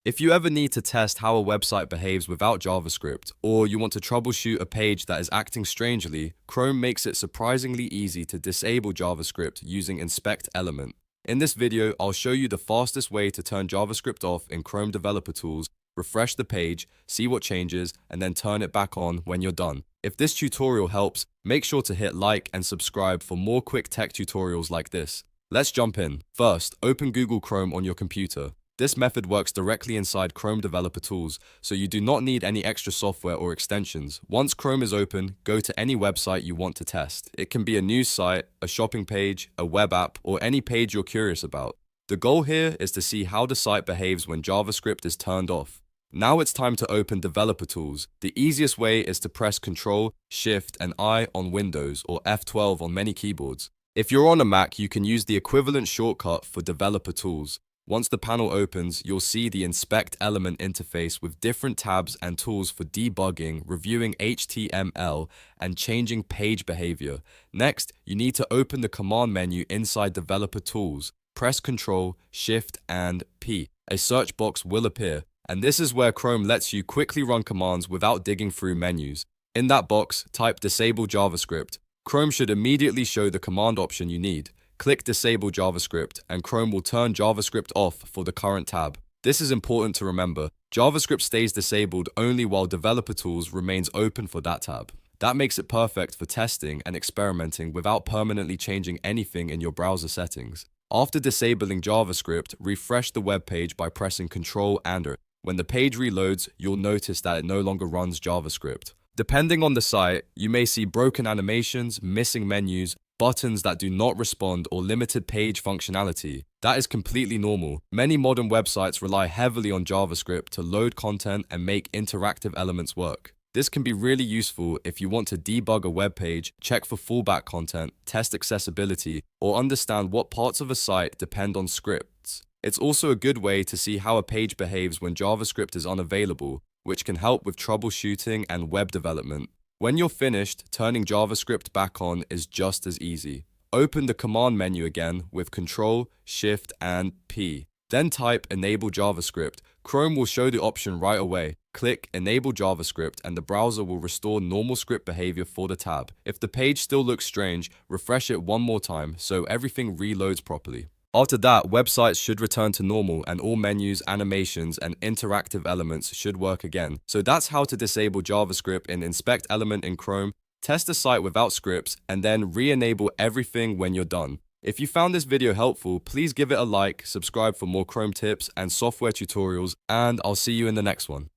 If you ever need to test how a website behaves without JavaScript, or you want to troubleshoot a page that is acting strangely, Chrome makes it surprisingly easy to disable JavaScript using Inspect Element. In this video, I'll show you the fastest way to turn JavaScript off in Chrome Developer Tools, refresh the page, see what changes, and then turn it back on when you're done. If this tutorial helps, make sure to hit like and subscribe for more quick tech tutorials like this. Let's jump in. First, open Google Chrome on your computer. This method works directly inside Chrome Developer Tools, so you do not need any extra software or extensions. Once Chrome is open, go to any website you want to test. It can be a news site, a shopping page, a web app, or any page you're curious about. The goal here is to see how the site behaves when JavaScript is turned off. Now it's time to open Developer Tools. The easiest way is to press Ctrl, Shift, and I on Windows or F12 on many keyboards. If you're on a Mac, you can use the equivalent shortcut for Developer Tools. Once the panel opens, you'll see the Inspect Element interface with different tabs and tools for debugging, reviewing HTML, and changing page behavior. Next, you need to open the command menu inside Developer Tools. Press Ctrl, Shift, and P. A search box will appear, and this is where Chrome lets you quickly run commands without digging through menus. In that box, type Disable JavaScript. Chrome should immediately show the command option you need. Click Disable JavaScript, and Chrome will turn JavaScript off for the current tab. This is important to remember. JavaScript stays disabled only while Developer Tools remains open for that tab. That makes it perfect for testing and experimenting without permanently changing anything in your browser settings. After disabling JavaScript, refresh the web page by pressing Ctrl and R. When the page reloads, you'll notice that it no longer runs JavaScript. Depending on the site, you may see broken animations, missing menus, buttons that do not respond, or limited page functionality. That is completely normal. Many modern websites rely heavily on JavaScript to load content and make interactive elements work. This can be really useful if you want to debug a web page, check for fallback content, test accessibility, or understand what parts of a site depend on scripts. It's also a good way to see how a page behaves when JavaScript is unavailable, which can help with troubleshooting and web development. When you're finished, turning JavaScript back on is just as easy. Open the command menu again with Ctrl, Shift, and P. Then type Enable JavaScript. Chrome will show the option right away. Click Enable JavaScript and the browser will restore normal script behavior for the tab. If the page still looks strange, refresh it one more time so everything reloads properly. After that, websites should return to normal and all menus, animations, and interactive elements should work again. So that's how to disable JavaScript in Inspect Element in Chrome, test a site without scripts, and then re-enable everything when you're done. If you found this video helpful, please give it a like, subscribe for more Chrome tips and software tutorials, and I'll see you in the next one.